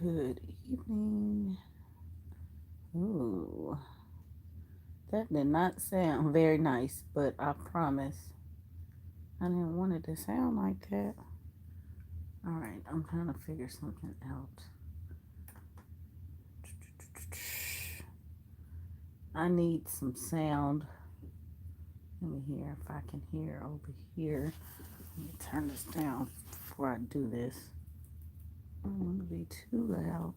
Good evening. Ooh, that did not sound very nice, but I promise I didn't want it to sound like that. All right, I'm trying to figure something out. I need some sound. Let me hear if I can hear over here. Let me turn this down before I do this. I don't want to be too loud.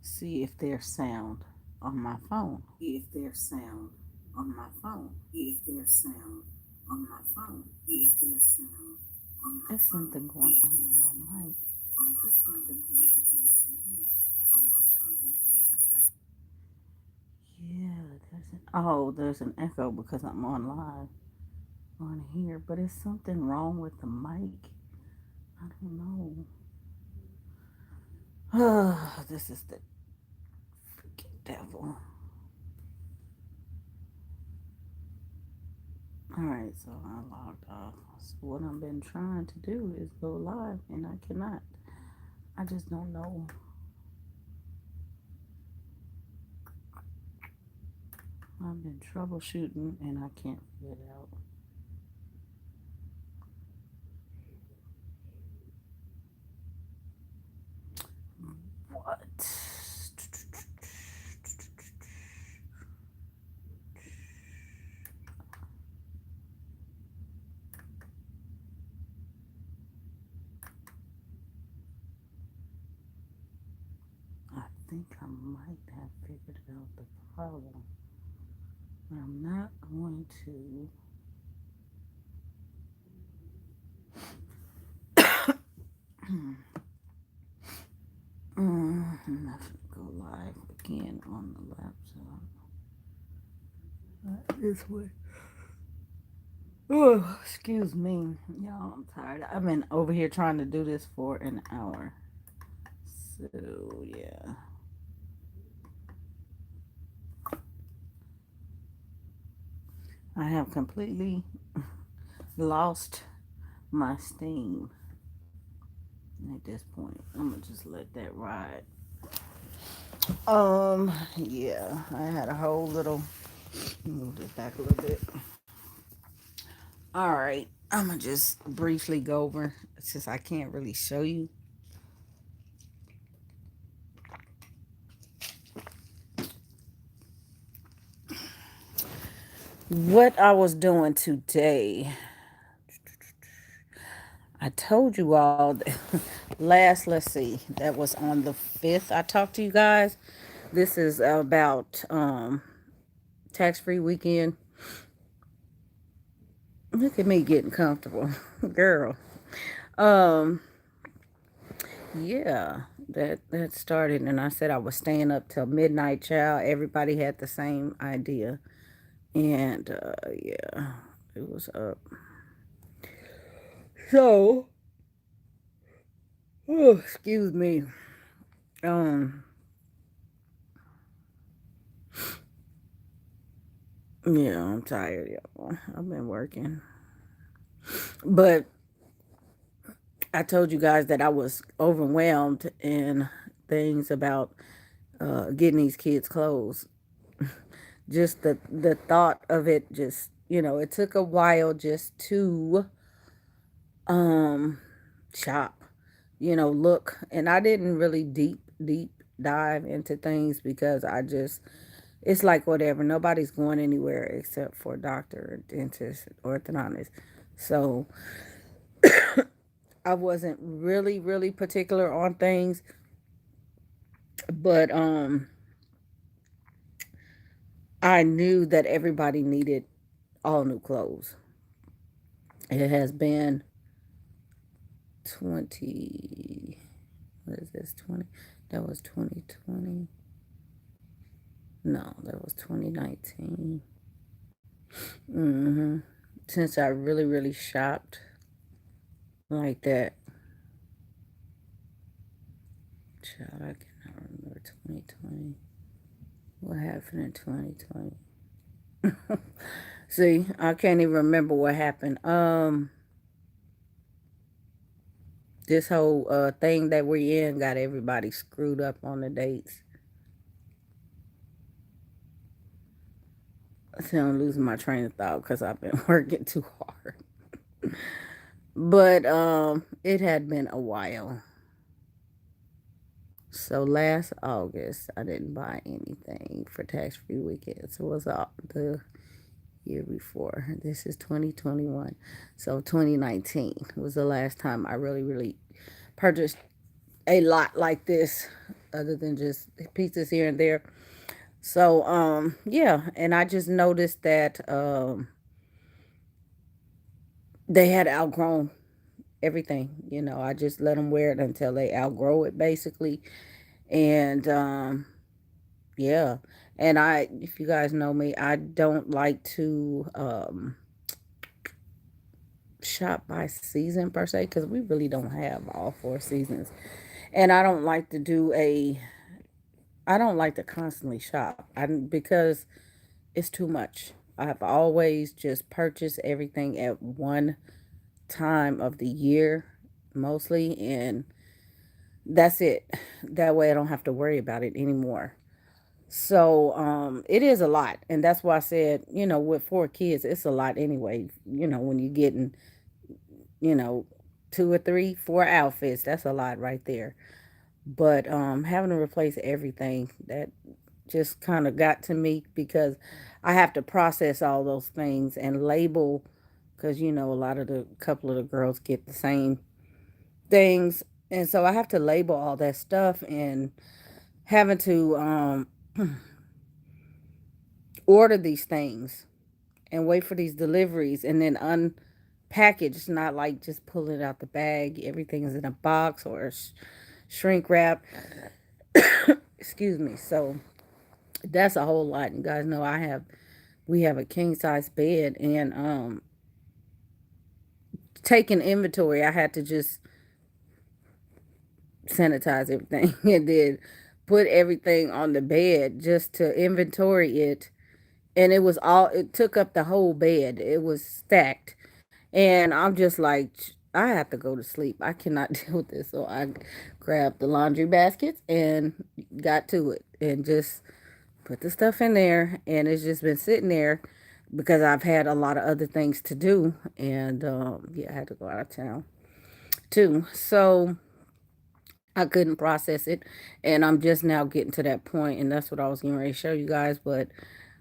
See if there's sound on my phone. See if there's sound on my phone. See if there's sound on my phone. See if there's sound on my phone. There's something going on with my mic. There's something going on with my mic. Yeah, there's an echo because I'm on live on here, but is something wrong with the mic? I don't know. This is the freaking devil. Alright, so I logged off. So what I've been trying to do is go live and I cannot. I just don't know. I've been troubleshooting and I can't figure it out. What? I think I might have figured out the problem. But I'm not going to. I'm not going to go live again on the laptop. This way. Oh, excuse me. Y'all, I'm tired. I've been over here trying to do this for an hour. So, yeah. I have completely lost my steam at this point. I'm going to just let that ride. Yeah. I had a whole little... Move this back a little bit. All right. I'm going to just briefly go over, since I can't really show you. What I was doing today. I told you all let's see, that was on the 5th. I talked to you guys. This is about tax-free weekend. Look at me getting comfortable, girl. Um, yeah, that started, and I said I was staying up till midnight. Child, everybody had the same idea, and yeah, it was up. So, oh, excuse me. Um, yeah, I'm tired, y'all. I've been working, but I told you guys that I was overwhelmed in things about getting these kids clothes. Just the thought of it, just it took a while just to um shop, look, and I didn't really deep dive into things because I just it's like whatever. Nobody's going anywhere except for a doctor, dentist, orthodontist. So I wasn't really particular on things, but I knew that everybody needed all new clothes. It has been 20, what is this, 20? That was 2020. No, that was 2019. Mm-hmm. Since I really shopped like that. Child, I cannot remember 2020. What happened in 2020? See, I can't even remember what happened. This whole thing that we're in got everybody screwed up on the dates. See, I'm losing my train of thought because I've been working too hard. But it had been a while. So last August, I didn't buy anything for tax-free weekends. It was the year before. This is 2021. So 2019 was the last time I really, really purchased a lot like this, other than just pieces here and there. So yeah, and I just noticed that they had outgrown everything. I just let them wear it until they outgrow it, basically. And yeah, and if you guys know me, I don't like to shop by season per se, because we really don't have all 4 seasons. And I don't like to constantly shop, because it's too much. I've always just purchased everything at one time of the year, mostly, and that's it. That way I don't have to worry about it anymore. So it is a lot. And that's why I said, with 4 kids, it's a lot anyway. When you're getting, you know, 2 or 3, 4 outfits, that's a lot right there. But having to replace everything, that just kind of got to me, because I have to process all those things and label, because a lot of the couple of the girls get the same things, and so I have to label all that stuff, and having to order these things and wait for these deliveries, and then unpackage. It's not like just pulling it out the bag. Everything is in a box or shrink wrap. Excuse me. So that's a whole lot. You guys know we have a king size bed, and taking inventory, I had to just sanitize everything and then put everything on the bed just to inventory it. And it took up the whole bed. It was stacked. And I'm just like, I have to go to sleep. I cannot deal with this. So I grabbed the laundry baskets and got to it and just put the stuff in there. And it's just been sitting there because I've had a lot of other things to do. And yeah, I had to go out of town too. So I couldn't process it. And I'm just now getting to that point, and that's what I was getting ready to show you guys. But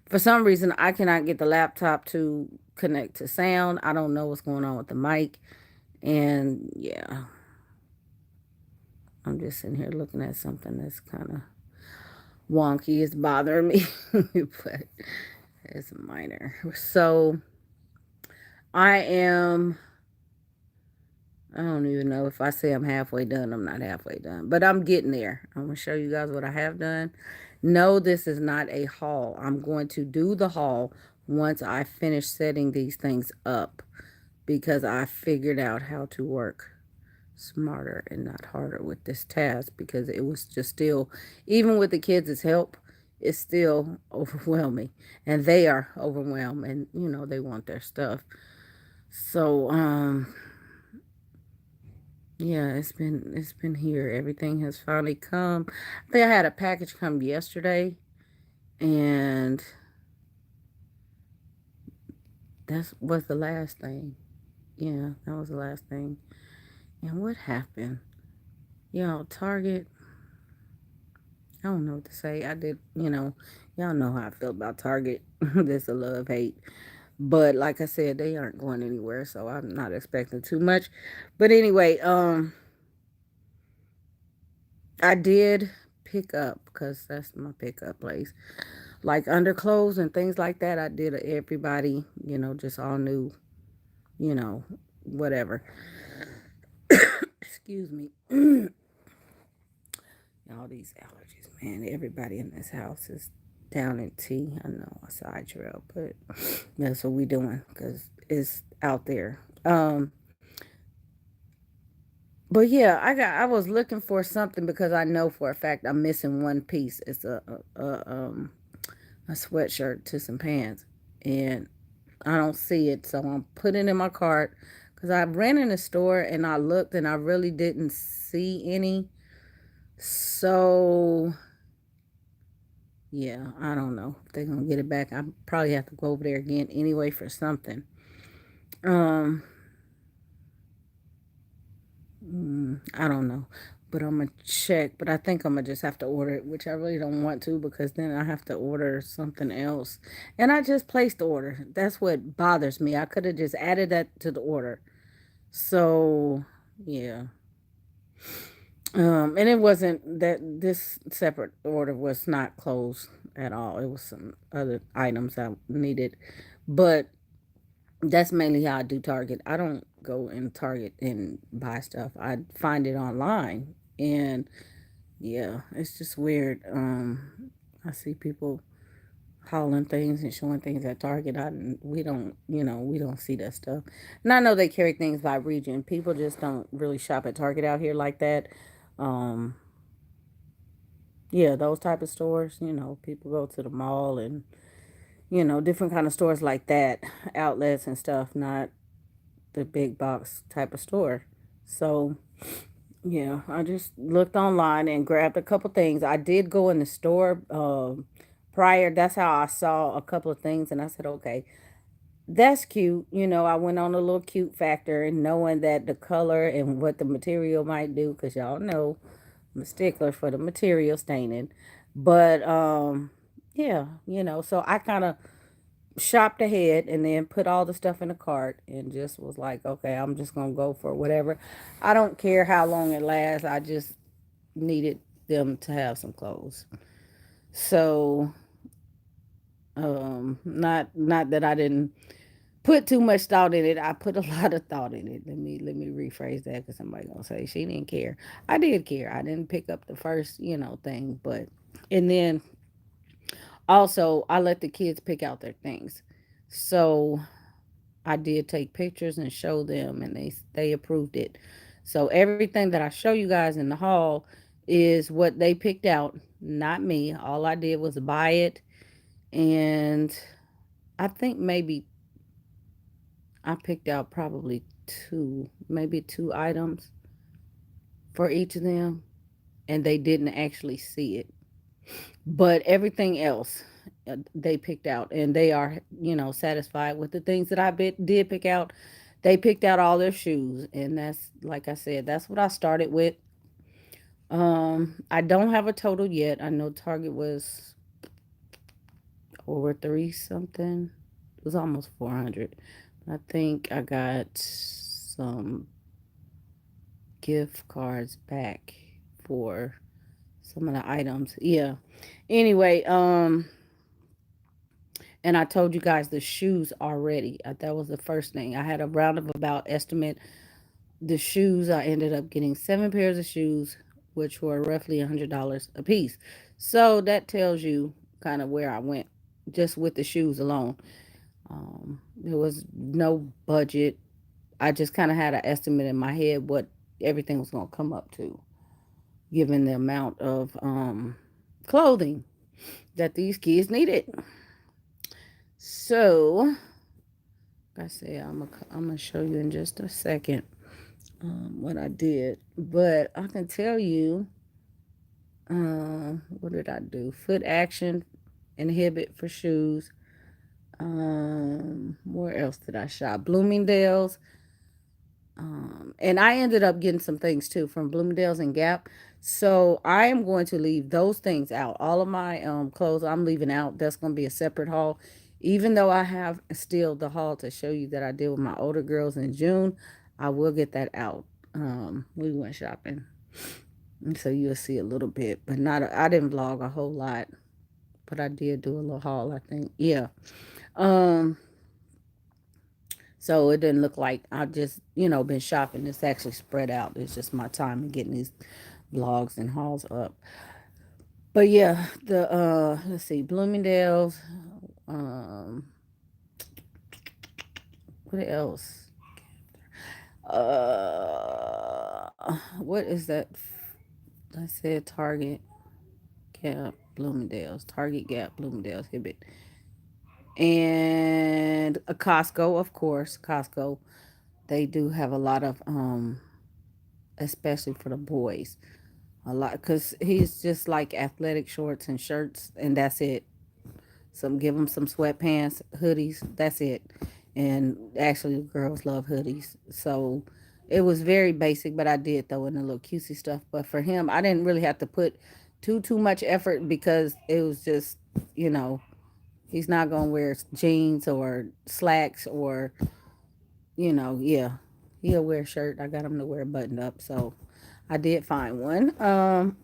for some reason, I cannot get the laptop to connect to sound. I don't know what's going on with the mic. And yeah, I'm just sitting here looking at something that's kind of wonky. It's bothering me, but it's minor. So I am, I don't even know if I say I'm halfway done. I'm not halfway done, but I'm getting there. I'm going to show you guys what I have done. No, this is not a haul. I'm going to do the haul once I finish setting these things up, because I figured out how to work smarter and not harder with this task, because it was just still, even with the kids' help, it's still overwhelming, and they are overwhelmed, and they want their stuff. So yeah, it's been here. Everything has finally come. I think I had a package come yesterday, and that was the last thing. Yeah, that was the last thing. And what happened? Target, I don't know what to say. I did, y'all know how I feel about Target. There's a love hate. But like I said, they aren't going anywhere, so I'm not expecting too much. But anyway, I did pick up, because that's my pickup place. Like underclothes and things like that. I did everybody, just all new, you know, whatever. Excuse me. All these allergies, man. Everybody in this house is down in tea. I know, a side trail, but that's what we doing, because it's out there. But yeah, I was looking for something, because I know for a fact I'm missing one piece. It's a sweatshirt to some pants, and I don't see it, so I'm putting it in my cart, Because I ran in the store and I looked and I really didn't see any. So, yeah, I don't know if they're going to get it back. I probably have to go over there again anyway for something. Um, I don't know. But I'm going to check. But I think I'm going to just have to order it, which I really don't want to because then I have to order something else. And I just placed the order. That's what bothers me. I could have just added that to the order. So, yeah. And it wasn't that this separate order was not closed at all. It was some other items I needed. But that's mainly how I do Target. I don't go in Target and buy stuff. I find it online. And yeah, it's just weird. I see people hauling things and showing things at Target. We don't, we don't see that stuff. And I know they carry things by region. People just don't really shop at Target out here like that. Um, yeah, those type of stores, people go to the mall and, different kind of stores like that, outlets and stuff, not the big box type of store. So, yeah, I just looked online and grabbed a couple things. I did go in the store prior. That's how I saw a couple of things and I said, okay, that's cute. I went on a little cute factor and knowing that the color and what the material might do, because y'all know I'm a stickler for the material staining. But yeah, so I kind of shopped ahead and then put all the stuff in the cart and just was like, okay, I'm just gonna go for whatever. I don't care how long it lasts. I just needed them to have some clothes. So not that I didn't put too much thought in it. I put a lot of thought in it. Let me rephrase that because somebody gonna say she didn't care. I did care. I didn't pick up the first thing, but and then also I let the kids pick out their things. So I did take pictures and show them, and they approved it. So everything that I show you guys in the haul is what they picked out, not me. All I did was buy it, and I think maybe I picked out probably two, maybe two items for each of them, and they didn't actually see it. But everything else they picked out, and they are, satisfied with the things that did pick out. They picked out all their shoes, and that's like I said, that's what I started with. I don't have a total yet. I know Target was over three something. It was almost 400. I think I got some gift cards back for some of the items. Yeah. Anyway, and I told you guys the shoes already. That was the first thing. I had a roundabout estimate. The shoes, I ended up getting seven pairs of shoes, which were roughly $100 a piece. So that tells you kind of where I went just with the shoes alone. There was no budget. I just kind of had an estimate in my head what everything was going to come up to, given the amount of clothing that these kids needed. So, like I say, I'm gonna show you in just a second what I did, but I can tell you what did I do? Foot action, inhibit for shoes. Where else did I shop? Bloomingdale's. And I ended up getting some things too from Bloomingdale's and Gap. So I am going to leave those things out. All of my clothes I'm leaving out. That's going to be a separate haul. Even though I have still the haul to show you that I did with my older girls in June, I will get that out. We went shopping, and so you'll see a little bit, but not. I didn't vlog a whole lot, but I did do a little haul. I think, yeah. Um, so it didn't look like I just, been shopping. It's actually spread out. It's just my time in getting these vlogs and hauls up. But yeah, the let's see, Bloomingdale's, um what else? What is that? I said Target, Gap, Bloomingdale's, Target, Gap, Bloomingdale's, Hibbett, and a Costco, of course, Costco. they do have a lot of especially for the boys, a lot, because he's just like athletic shorts and shirts, and that's it. Some give them some sweatpants, hoodies, that's it. And actually the girls love hoodies, so it was very basic, but I did throw in a little cutesy stuff. But for him, I didn't really have to put too much effort, because it was just, you know, he's not gonna wear jeans or slacks or, yeah, he'll wear a shirt. I got him to wear a button up, so I did find one.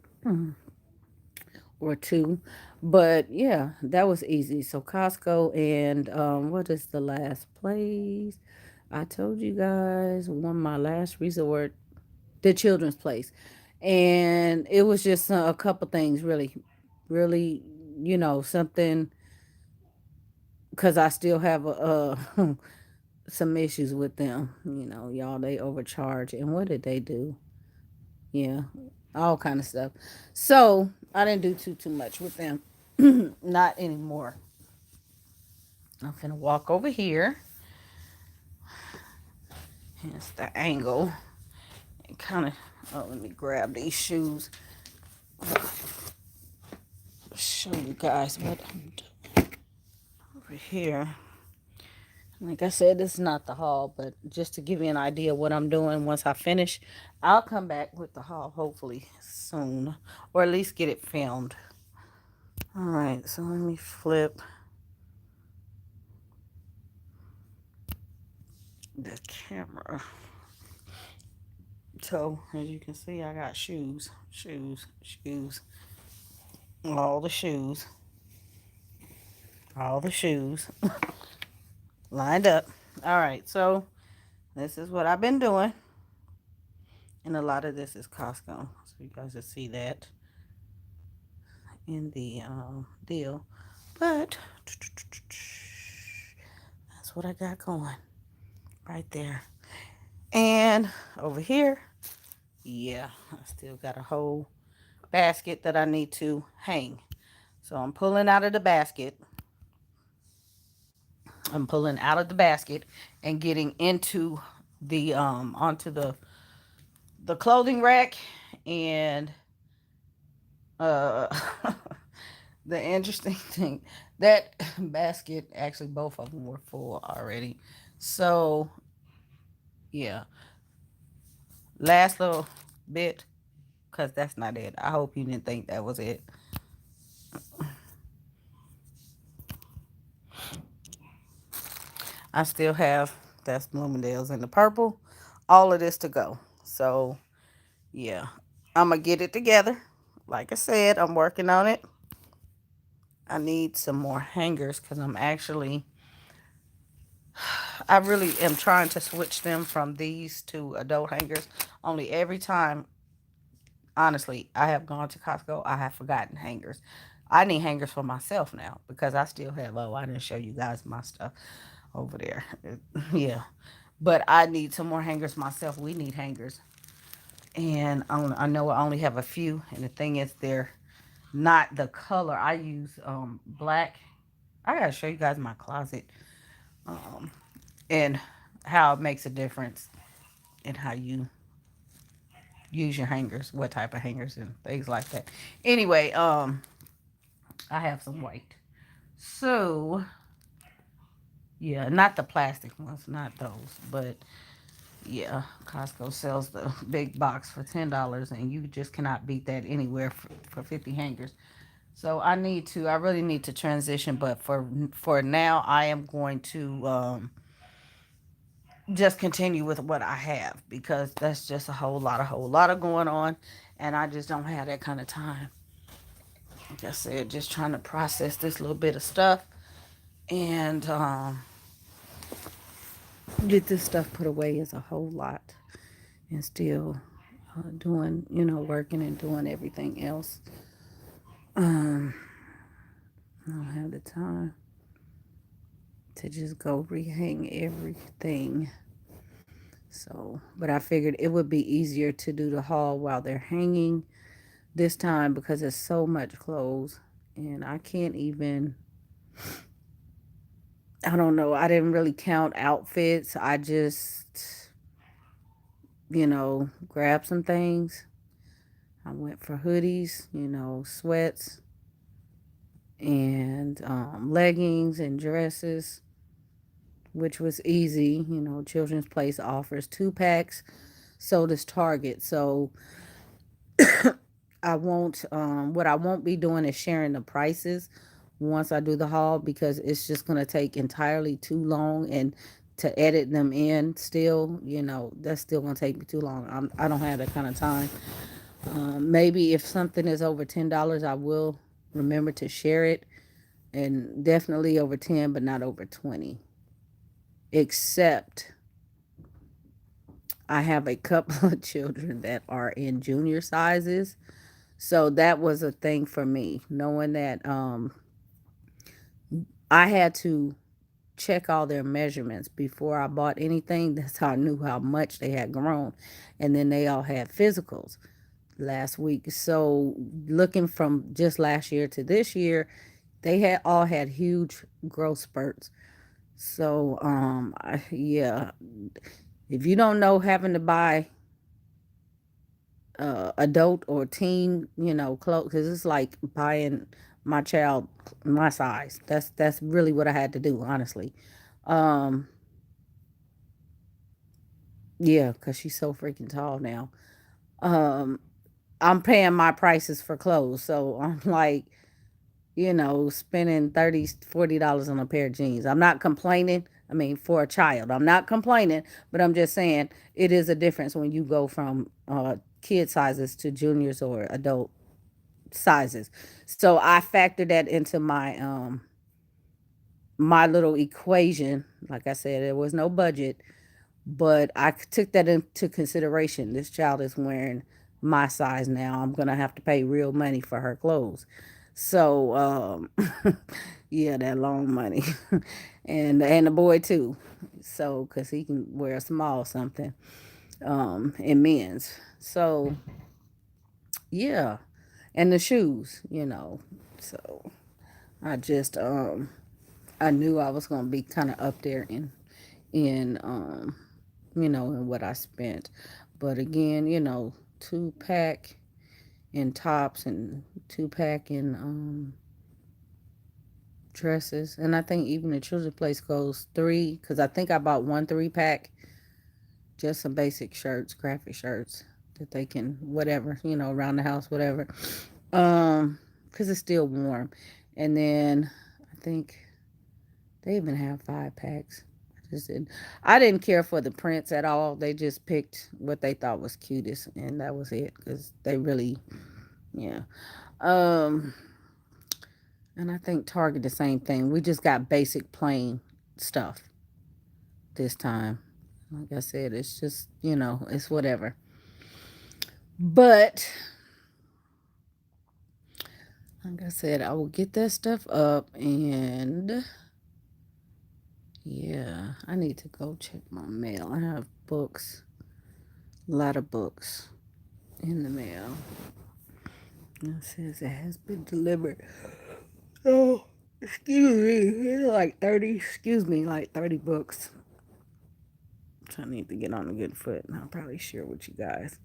Or two. But yeah, that was easy. So Costco, and what is the last place? I told you guys, one my last resort, the children's place. And it was just a couple things, really, really, something, because I still have some issues with them. Y'all, they overcharge. And what did they do? Yeah, all kind of stuff. So I didn't do too much with them. Not anymore. I'm gonna walk over here. Here's the angle. And kind of, oh, let me grab these shoes. Show you guys what I'm doing over here. Like I said, this is not the haul, but just to give you an idea of what I'm doing once I finish, I'll come back with the haul hopefully soon, or at least get it filmed. All right, so let me flip the camera. So as you can see, I got shoes, all the shoes, all the shoes lined up. All right, so this is what I've been doing, and a lot of this is Costco, so you guys will see that in the deal. But that's what I got going right there. And over here, yeah, I still got a whole basket that I need to hang. So I'm pulling out of the basket. I'm pulling out of the basket and getting into the onto the clothing rack. And uh the interesting thing, that basket, actually both of them were full already. So yeah, last little bit, because that's not it. I hope you didn't think that was it. I still have, that's Bloomingdale's in the purple, all of this to go. So yeah, I'm gonna get it together. Like I said, I'm working on it. I need some more hangers, because I really am trying to switch them from these to adult hangers. Only every time, honestly, I have gone to Costco, I have forgotten hangers. I need hangers for myself now, because I still have, oh, I didn't show you guys my stuff over there. Yeah. But I need some more hangers myself. We need hangers. And I know I only have a few. And the thing is, they're not the color. I use black. I gotta show you guys my closet, um, and how it makes a difference in how you use your hangers, what type of hangers and things like that. Anyway, I have some white. So yeah, not the plastic ones, not those, but yeah, Costco sells the big box for $10, and you just cannot beat that anywhere for 50 hangers. So I really need to transition, but for now, I am going to just continue with what I have, because that's just a whole lot of going on, and I just don't have that kind of time. Like I said, just trying to process this little bit of stuff, and get this stuff put away is a whole lot, and still doing, working and doing everything else. Um, I don't have the time to just go rehang everything. So, but I figured it would be easier to do the haul while they're hanging this time, because it's so much clothes, and I can't even, I don't know, I didn't really count outfits. I just grab some things. I went for hoodies, sweats and leggings and dresses, which was easy. Children's Place offers 2 packs. So does Target. So what I won't be doing is sharing the prices once I do the haul, because it's just going to take entirely too long, and to edit them in still, that's still going to take me too long. I don't have that kind of time. Maybe if something is over $10, I will remember to share it, and definitely over 10, but not over 20. Except I have a couple of children that are in junior sizes. So that was a thing for me, knowing that I had to check all their measurements before I bought anything. That's how I knew how much they had grown. And then they all had physicals last week. So looking from just last year to this year, they had all had huge growth spurts. So yeah, if you don't know, having to buy adult or teen, clothes, because it's like buying my child my size. That's really what I had to do, honestly. Um, yeah, because she's so freaking tall now. Um, I'm paying my prices for clothes, so I'm like, spending $30, $40 on a pair of jeans. I'm not complaining. I mean, for a child, I'm not complaining, but I'm just saying it is a difference when you go from kid sizes to juniors or adult sizes. So I factored that into my little equation. Like I said, there was no budget, but I took that into consideration. This child is wearing my size now. I'm gonna have to pay real money for her clothes. So yeah, that long money, and the boy too. So because he can wear a small something in men's. So yeah, and the shoes, So I just I knew I was gonna be kind of up there in what I spent. But again, 2 pack in tops and 2 pack in dresses. And I think even the children's place goes three, because I think I bought 1 3 pack, just some basic shirts, graphic shirts that they can whatever, around the house, whatever. Because it's still warm. And then I think they even have 5 packs. I didn't care for the prints at all. They just picked what they thought was cutest, and that was it. Because they really, yeah. Um, and I think Target the same thing. We just got basic plain stuff this time. Like I said, it's just it's whatever. But like I said, I will get that stuff up, and yeah, I need to go check my mail. I have books, a lot of books in the mail. It says it has been delivered. Oh, excuse me. It's like 30, excuse me, like 30 books. So I need to get on a good foot, and I'll probably share with you guys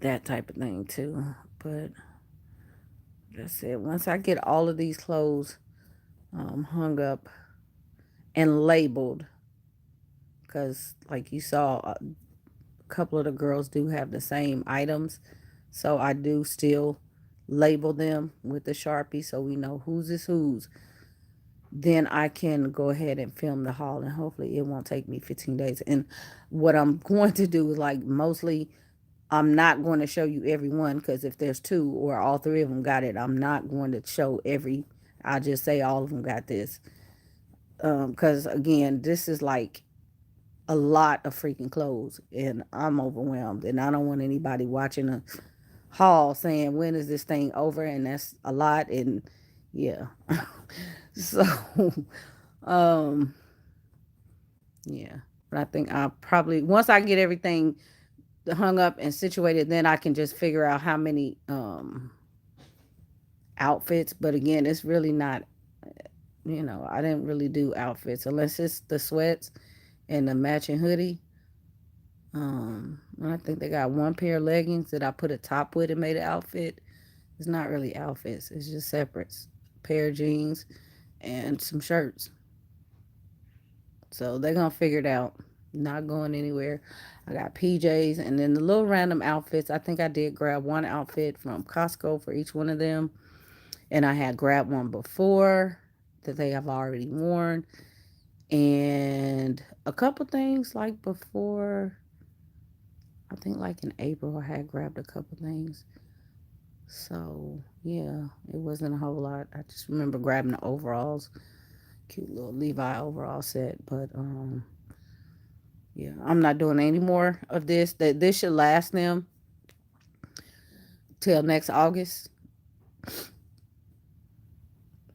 that type of thing too. But that's it. Once I get all of these clothes hung up and labeled, because like you saw, a couple of the girls do have the same items. So I do still label them with the Sharpie so we know whose is whose. Then I can go ahead and film the haul, and hopefully it won't take me 15 days. And what I'm going to do is, like, mostly I'm not going to show you every one, because if there's two or all three of them got it, I'm not going to show every. I'll just say all of them got this. Because again, this is like a lot of freaking clothes, and I'm overwhelmed, and I don't want anybody watching a haul saying, when is this thing over? And that's a lot. And yeah. So um yeah, but I think I'll probably, once I get everything hung up and situated, then I can just figure out how many outfits. But again, it's really not, I didn't really do outfits unless it's the sweats and the matching hoodie. And I think they got one pair of leggings that I put a top with and made an outfit. It's not really outfits, it's just separates. Pair of jeans and some shirts. So they're gonna figure it out. Not going anywhere. I got PJs and then the little random outfits. I think I did grab one outfit from Costco for each one of them. And I had grabbed one before that they have already worn. And a couple things like before, I think like in April, I had grabbed a couple things. So yeah, it wasn't a whole lot. I just remember grabbing the overalls, cute little Levi overall set. But yeah, I'm not doing any more of this. That this should last them till next August.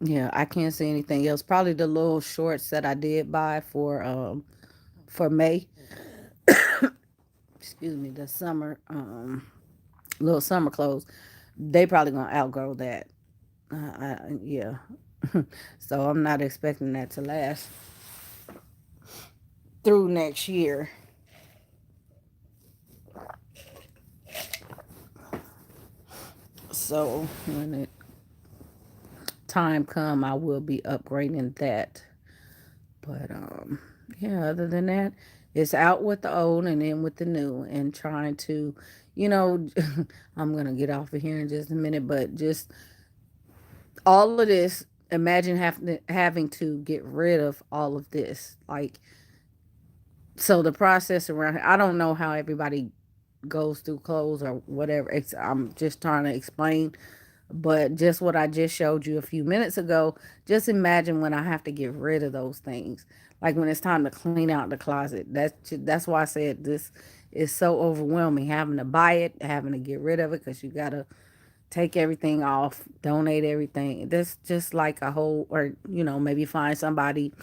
Yeah, I can't see anything else. Probably the little shorts that I did buy for May. Excuse me, the summer little summer clothes. They probably gonna outgrow that. Yeah. So I'm not expecting that to last through next year. So when it time come, I will be upgrading that. But yeah, other than that, it's out with the old and in with the new, and trying to, you know, I'm gonna get off of here in just a minute, but just all of this. Imagine having to get rid of all of this, like so the process around here. I don't know how everybody goes through clothes or whatever. I'm just trying to explain. But just what I just showed you a few minutes ago, just imagine when I have to get rid of those things. Like when it's time to clean out the closet. That's why I said this is so overwhelming. Having to buy it, having to get rid of it because you gotta take everything off, donate everything. That's just like a whole, or maybe find somebody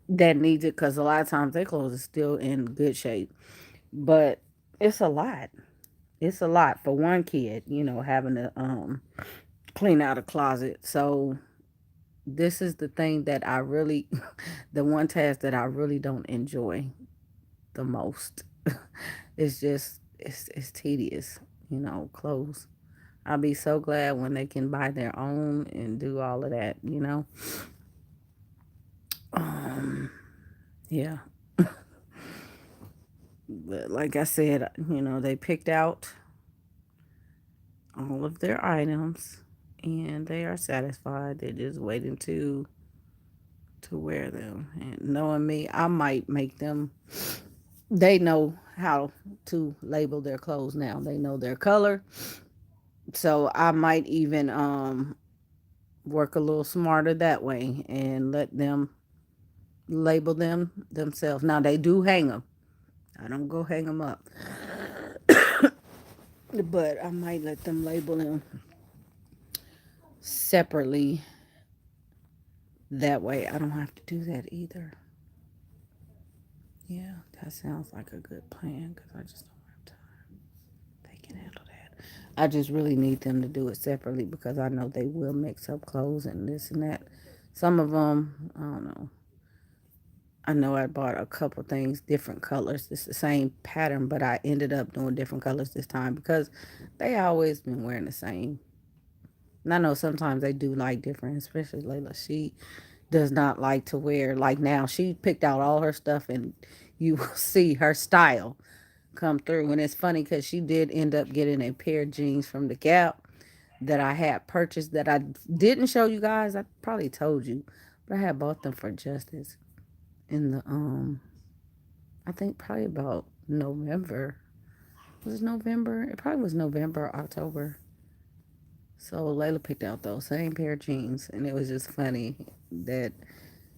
that needs it because a lot of times their clothes are still in good shape. But it's a lot. It's a lot for one kid, having to clean out a closet. So this is the thing that I really, the one task that I really don't enjoy the most. It's just it's tedious, clothes. I'll be so glad when they can buy their own and do all of that. Um, yeah. But like I said, they picked out all of their items and they are satisfied. They're just waiting to wear them. And knowing me, I might make them. They know how to label their clothes now. They know their color, so I might even work a little smarter that way and let them label them themselves. Now they do hang them. I don't go hang them up, but I might let them label them separately. That way, I don't have to do that either. Yeah, that sounds like a good plan because I just don't have time. They can handle that. I just really need them to do it separately because I know they will mix up clothes and this and that. Some of them, I don't know. I know I bought a couple things, different colors. It's the same pattern, but I ended up doing different colors this time because they always been wearing the same. And I know sometimes they do like different, especially Layla. She does not like to wear like now. She picked out all her stuff, and you will see her style come through. And it's funny because she did end up getting a pair of jeans from the Gap that I had purchased that I didn't show you guys. I probably told you, but I had bought them for Justice in the I think probably about November. Was it November? It probably was November or October. So Layla picked out those same pair of jeans, and it was just funny that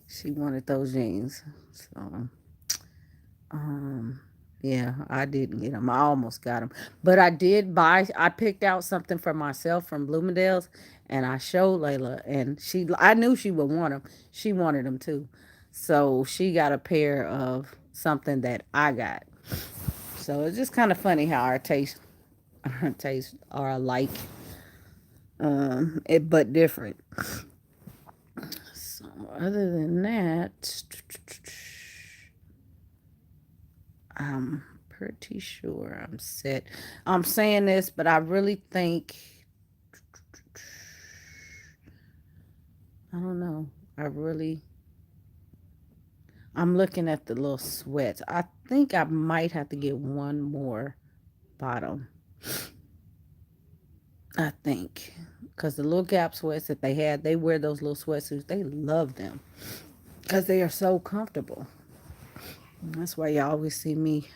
she wanted those jeans. So, um, yeah, I didn't get them. I almost got them, but I did buy. I picked out something for myself from Bloomingdale's, and I showed Layla, and I knew she would want them. She wanted them too, so she got a pair of something that I got. So it's just kind of funny how our tastes are alike, but different. So other than that, I'm pretty sure I'm set. I'm saying this, but I really think, I don't know. I'm looking at the little sweats. I think I might have to get one more bottom. I think. Because the little Gap sweats that they had, they wear those little sweatsuits. They love them. Because they are so comfortable. And that's why you always see me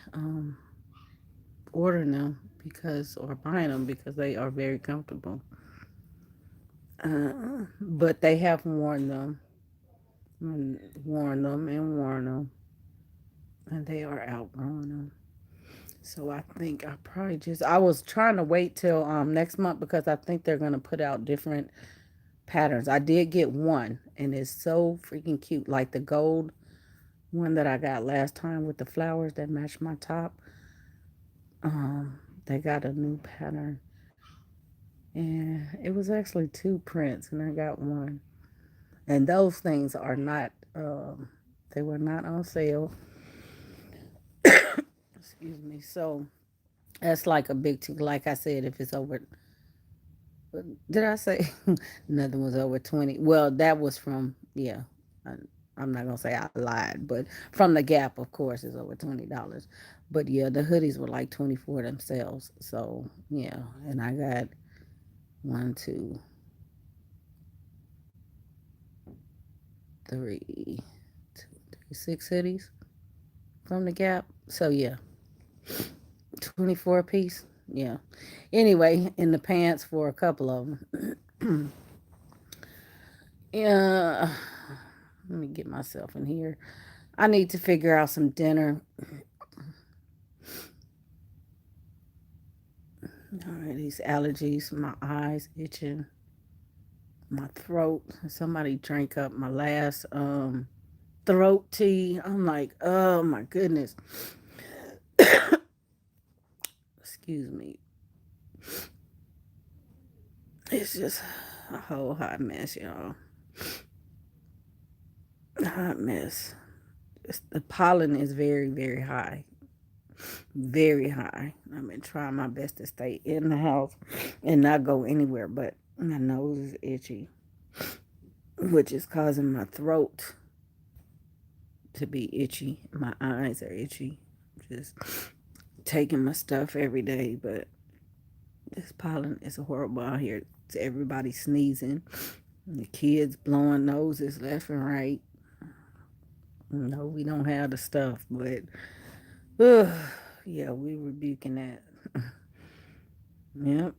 ordering them or buying them because they are very comfortable. But they have worn them and worn them and worn them. And they are outgrowing them. So I think I was trying to wait till next month because I think they're going to put out different patterns. I did get one and it's so freaking cute. Like the gold one that I got last time with the flowers that matched my top. They got a new pattern. And it was actually two prints and I got one. And those things are not they were not on sale. Excuse me. So that's like a big thing. Like I said, if it's over, did I say nothing was over 20? Well, that was from, yeah, I, I'm not going to say I lied, but from the Gap, of course, is over $20. But yeah, the hoodies were like 24 themselves. So yeah, and I got one, two, three, six hoodies from the Gap. So yeah, 24 a piece. Yeah. Anyway, in the pants for a couple of them. Yeah. Let me get myself in here. I need to figure out some dinner. All right, these allergies, my eyes itching, my throat. Somebody drank up my last throat tea. I'm like, oh my goodness. Excuse me. It's just a whole hot mess, y'all. Hot mess. The pollen is very, very high. Very high. I've been trying my best to stay in the house and not go anywhere, but my nose is itchy, which is causing my throat to be itchy. My eyes are itchy. Just taking my stuff every day, but this pollen is horrible out here. It's everybody sneezing. The kids blowing noses left and right. No, we don't have the stuff, but yeah, we rebuking that. Yep.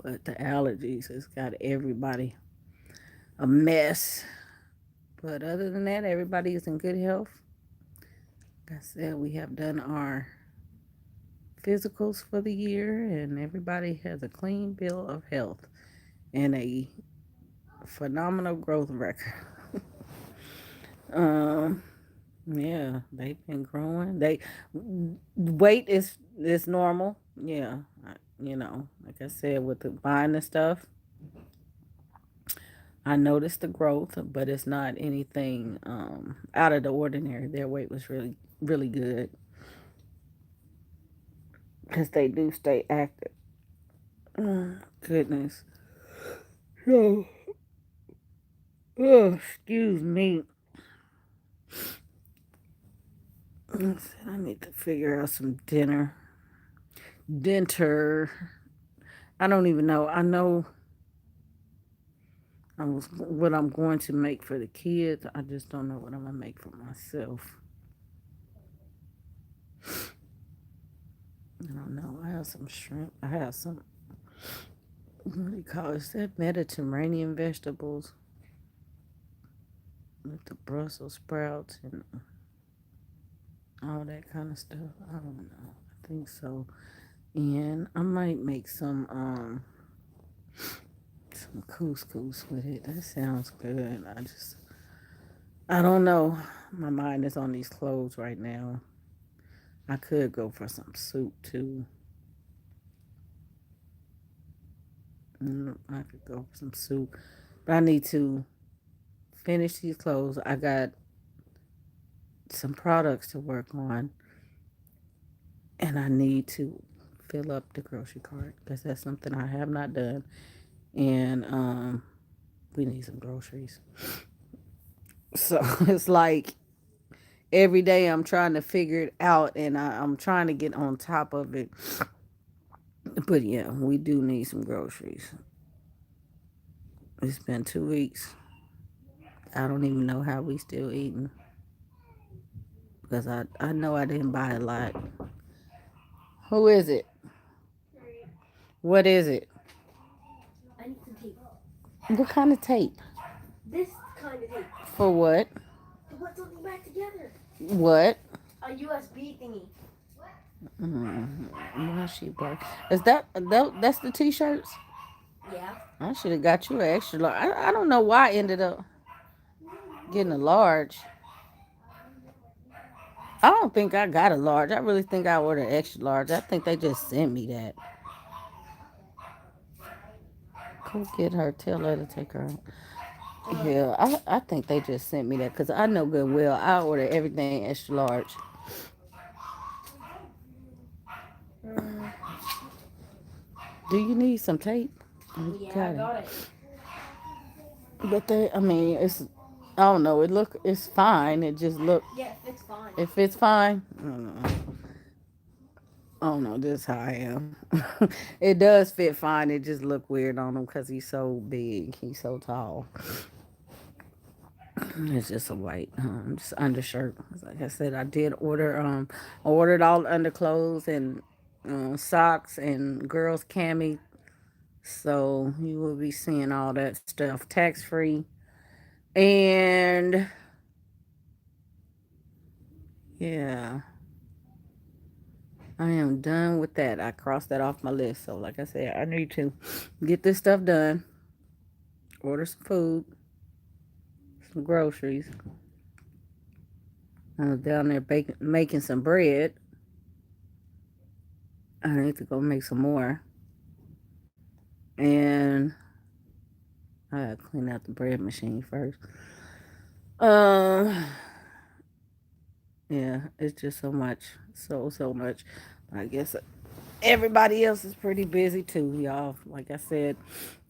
But the allergies has got everybody a mess. But other than that, everybody is in good health. Like I said, we have done our physicals for the year, and everybody has a clean bill of health and a phenomenal growth record. um, yeah, they've been growing. They weight is normal. Yeah, like I said, with the buying the stuff, I noticed the growth, but it's not anything out of the ordinary. Their weight was really really good because they do stay active. Oh, goodness. Oh, excuse me. I need to figure out some dinner. Dinner. I don't even know. I know what I'm going to make for the kids. I just don't know what I'm gonna make for myself. I don't know. I have some shrimp. I have some, what do you call it? Is that Mediterranean vegetables with the Brussels sprouts and all that kind of stuff. I don't know. I think so. And I might make some couscous with it. That sounds good. I don't know. My mind is on these clothes right now. I could go for some soup too. I could go for some soup. But I need to finish these clothes. I got some products to work on. and I need to fill up the grocery cart because that's something I have not done. And we need some groceries. So it's like every day I'm trying to figure it out, and I'm trying to get on top of it. But yeah, we do need some groceries. It's been 2 weeks. I don't even know how we still eating because I know I didn't buy a lot. Who is it? What is it? I need some tape. What kind of tape? This kind of tape. For what? To put something back together. What? A USB thingy. Why she broke? Is that's the t-shirts? Yeah. I should have got you an extra large. I don't know why I ended up getting a large. I don't think I got a large. I really think I ordered extra large. I think they just sent me that. Go get her. Tell her to take her out. Yeah, I think they just sent me that because I know good well I order everything extra large. Mm, Do you need some tape? You yeah, I got it. got it. But I mean, I don't know. It's fine. It just look, Yeah, it fits fine. it fits fine. I don't know. I don't know. This is how I am. It does fit fine. It just look weird on him because he's so big. He's so tall. It's just a white just undershirt. Like I said, I ordered all the underclothes and socks and girls' cami. So you will be seeing all that stuff tax free. And yeah, I am done with that. I crossed that off my list. So like I said, I need to get this stuff done. Order some food, some groceries. I was down there making some bread. I need to go make some more. And I gotta clean out the bread machine first. Um, yeah, it's just so much, so much. I guess everybody else is pretty busy too, y'all. Like I said,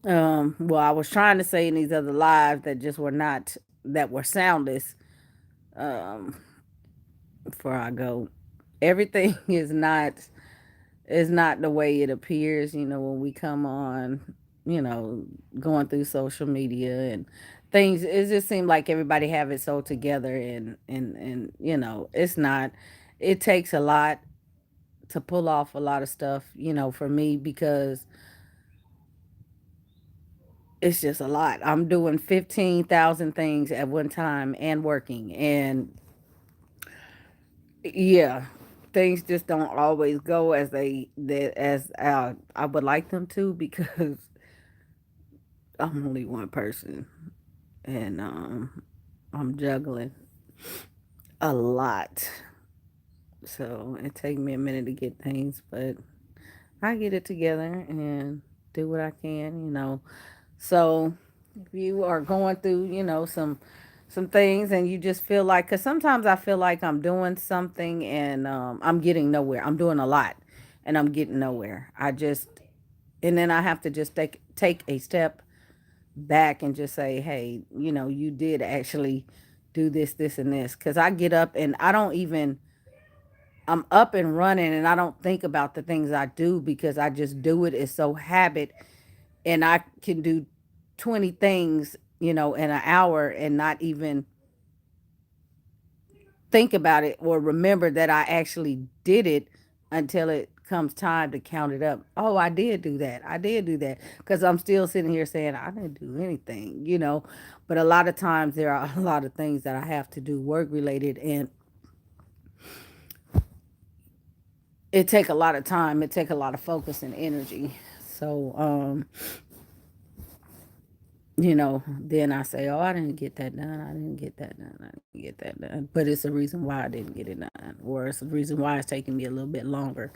well, I was trying to say in these other lives that just were not that were soundless. Um, before I go, everything is not the way it appears. You know, when we come on, you know, going through social media and things, it just seemed like everybody have it so together, and you know, it's not. It takes a lot to pull off a lot of stuff, you know, for me because it's just a lot. I'm doing 15,000 things at one time and working, and yeah, things just don't always go as I would like them to because I'm only one person, and I'm juggling a lot. So it takes me a minute to get things, but I get it together and do what I can, you know. So if you are going through, you know, some things and you just feel like, because sometimes I feel like I'm doing something and I'm getting nowhere. I'm doing a lot and I'm getting nowhere. And then I have to just take a step back and just say, hey, you know, you did actually do this, and this. Because I get up and I'm up and running and I don't think about the things I do because I just do it. It's so habit, and I can do 20 things, you know, in an hour and not even think about it or remember that I actually did it until it comes time to count it up. Oh, I did do that. I did do that. Because I'm still sitting here saying I didn't do anything, you know. But a lot of times there are a lot of things that I have to do work related, and it take a lot of time. It take a lot of focus and energy. So, you know, then I say, oh, I didn't get that done. I didn't get that done. I didn't get that done. But it's a reason why I didn't get it done, or it's a reason why it's taking me a little bit longer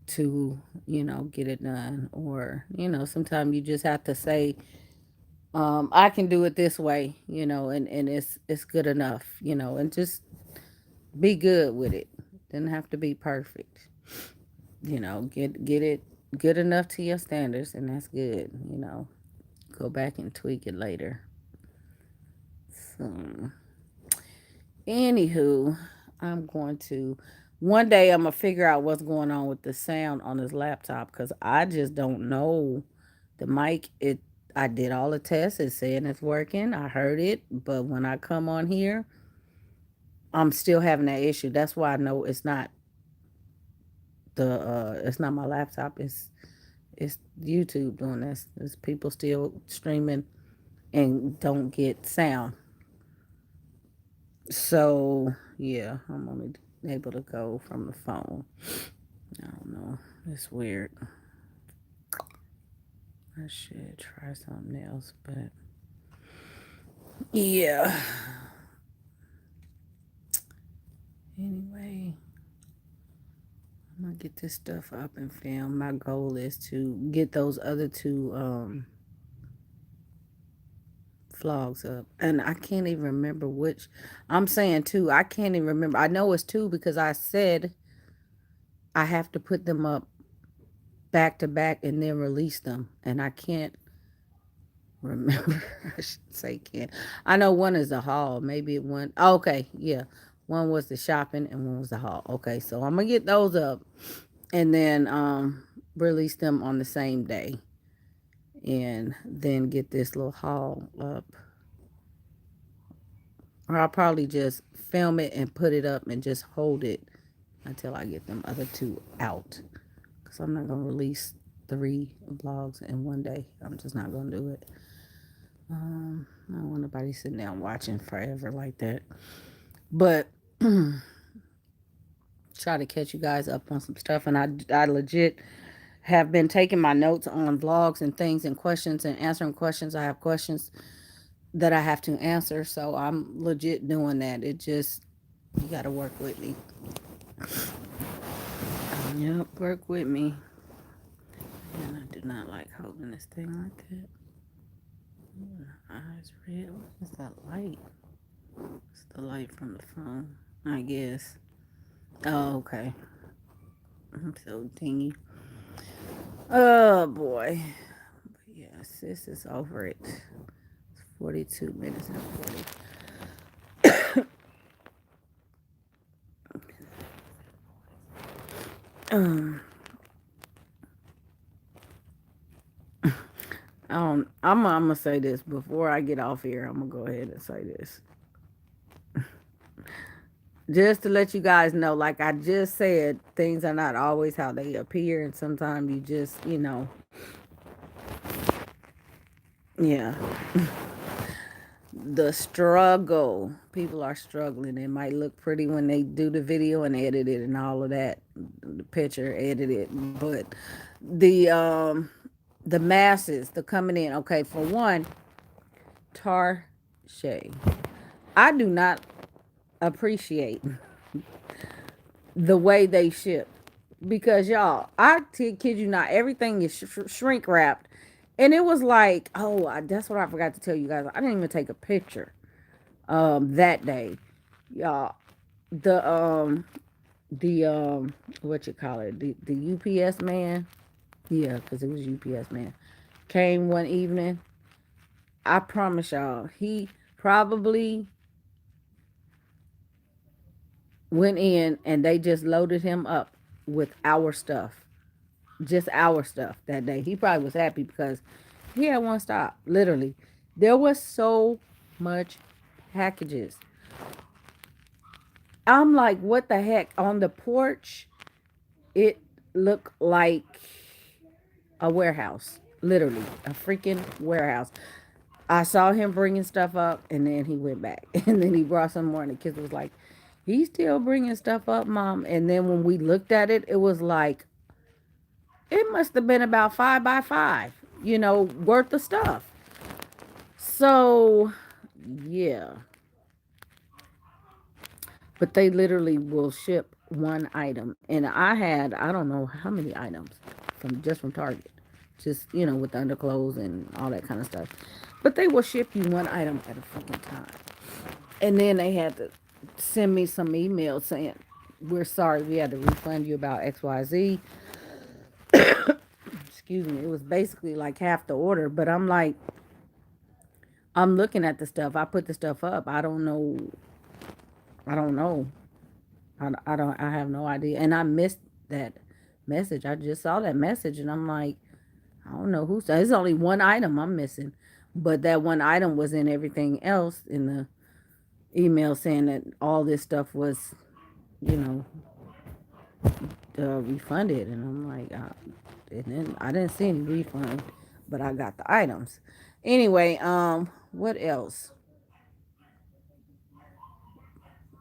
to, you know, get it done. Or, you know, sometimes you just have to say, I can do it this way, you know, and it's good enough, you know, and just be good with it. Doesn't have to be perfect. Get it good enough to your standards, and that's good. Go back and tweak it later. So, anywho, I'm going to one day I'm gonna figure out what's going on with the sound on this laptop because I just don't know the mic. I did all the tests. It's saying it's working. I heard it, but when I come on here, I'm still having that issue. That's why I know it's not my laptop. It's YouTube doing this. There's people still streaming and don't get sound. So yeah, I'm only able to go from the phone. I don't know. It's weird. I should try something else, but yeah. Anyway, I'm gonna get this stuff up and film. My goal is to get those other two vlogs up. And I can't even remember which. I'm saying two. I can't even remember. I know it's two because I said I have to put them up back to back and then release them. And I can't remember. I should say can't. I know one is a haul. Maybe it went. Oh, okay, yeah. One was the shopping and one was the haul. Okay, so I'm gonna get those up and then release them on the same day. And then get this little haul up. Or I'll probably just film it and put it up and just hold it until I get them other two out. Because I'm not going to release 3 vlogs in one day. I'm just not going to do it. I don't want nobody sitting down watching forever like that. But try to catch you guys up on some stuff. And I legit have been taking my notes on vlogs and things and questions and answering questions. I have questions that I have to answer. So I'm legit doing that. You got to work with me. Yep, work with me. And I do not like holding this thing like that. Eyes red. What is that light? It's the light from the phone, I guess. Oh, okay. I'm so dingy. Oh, boy. But yeah, sis is over it. It's 42 minutes and 40. I'm gonna say this before I get off here. I'm gonna go ahead and say this, just to let you guys know. Like I just said, things are not always how they appear, and sometimes you just, yeah, the struggle. People are struggling. It might look pretty when they do the video and edit it and all of that, the picture edited, but the masses, the coming in. Okay, for one, Tarshay. I do not appreciate the way they ship because y'all, kid you not, everything is shrink wrapped, and it was like, oh, that's what I forgot to tell you guys. I didn't even take a picture that day, y'all. The what you call it, the UPS man, yeah, because it was UPS man, came one evening. I promise y'all, he probably went in and they just loaded him up with our stuff, just our stuff that day. He probably was happy because he had one stop. Literally, there was so much packages. I'm like, what the heck? On the porch, it looked like a warehouse. Literally, a freaking warehouse. I saw him bringing stuff up, and then he went back, and then he brought some more, and the kids was like, "He's still bringing stuff up, Mom." And then when we looked at it, it was like it must have been about 5 by 5, worth of stuff. So, yeah, but they literally will ship one item, and I don't know how many items from Target, just with the underclothes and all that kind of stuff. But they will ship you one item at a freaking time. And then they had to send me some emails saying we're sorry we had to refund you about XYZ. Excuse me. It was basically like half the order, but I'm like, I'm looking at the stuff. I put the stuff up. I don't know. I don't know. I don't. I have no idea. And I missed that message. I just saw that message, and I'm like, I don't know who's. There's only one item I'm missing, but that one item was in everything else in the email saying that all this stuff was, you know, refunded, and I'm like, and then I didn't see any refund, but I got the items. Anyway, what else?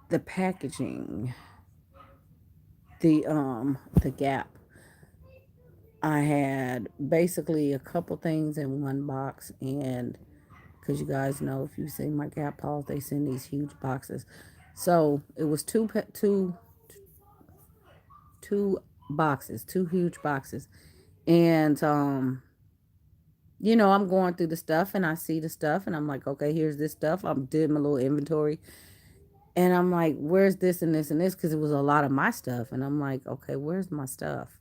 The packaging, the Gap. I had basically a couple things in one box, and because you guys know if you see my Gap hauls, they send these huge boxes. So it was two boxes, two huge boxes, and I'm going through the stuff and I see the stuff and I'm like, okay, here's this stuff. I'm doing my little inventory and I'm like, where's this and this and this? Because it was a lot of my stuff. And I'm like, okay, where's my stuff?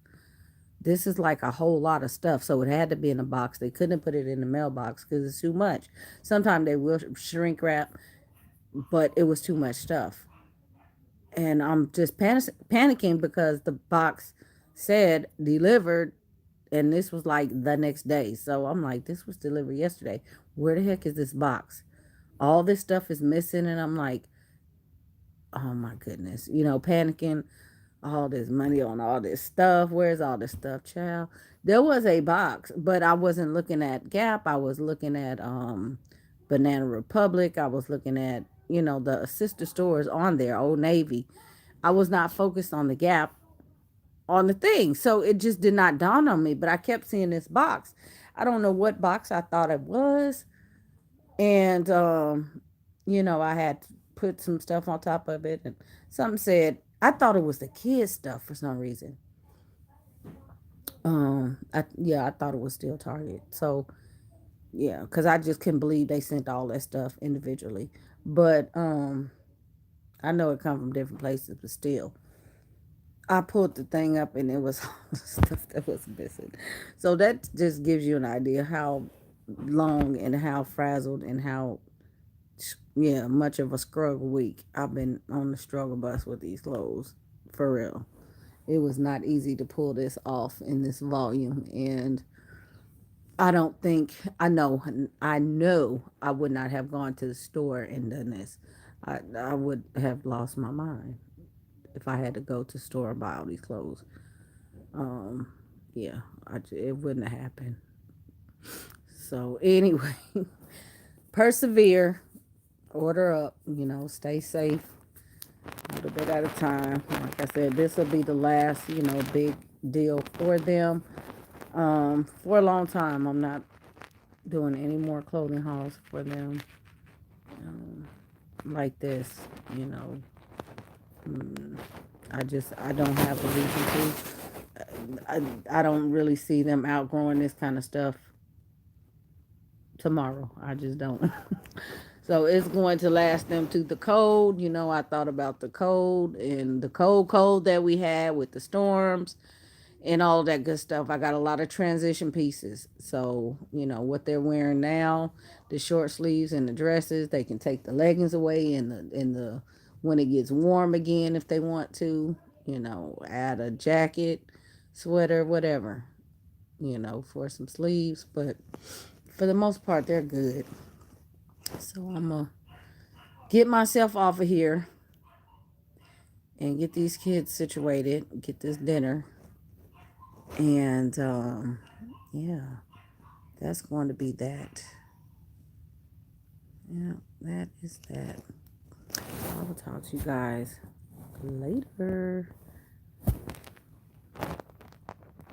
This is like a whole lot of stuff. So it had to be in a box. They couldn't put it in the mailbox because it's too much. Sometimes they will shrink wrap, but it was too much stuff. And I'm just panicking because the box said delivered and this was like the next day. So I'm like, this was delivered yesterday. Where the heck is this box? All this stuff is missing, and I'm like, oh my goodness, panicking. All this money on all this stuff. Where's all this stuff, child? There was a box, but I wasn't looking at Gap. I was looking at Banana Republic. I was looking at the sister stores on there, Old Navy. I was not focused on the Gap on the thing. So it just did not dawn on me. But I kept seeing this box. I don't know what box I thought it was. And, I had to put some stuff on top of it. And something said, I thought it was the kids' stuff for some reason. I thought it was still Target. So, yeah, because I just couldn't believe they sent all that stuff individually. But I know it come from different places, but still. I pulled the thing up and it was all the stuff that was missing. So that just gives you an idea how long and how frazzled and how much of a struggle week I've been on the struggle bus with these clothes. For real. It was not easy to pull this off in this volume and I don't think I know I would not have gone to the store and done this. I would have lost my mind if I had to go to the store and buy all these clothes. Um, yeah, it wouldn't have happened. So anyway, persevere, order up, stay safe, a little bit at a time. Like I said, this will be the last, big deal for them. For a long time, I'm not doing any more clothing hauls for them like this. You know, I don't have a reason to. I don't really see them outgrowing this kind of stuff tomorrow. I just don't. So it's going to last them to the cold. I thought about the cold and the cold that we had with the storms and all that good stuff. I got a lot of transition pieces. So, what they're wearing now, the short sleeves and the dresses, they can take the leggings away in the when it gets warm again if they want to, add a jacket, sweater, whatever, for some sleeves, but for the most part they're good. So I'm gonna get myself off of here and get these kids situated, get this dinner, and yeah, that's going to be that. Yeah, that is that. I will talk to you guys later.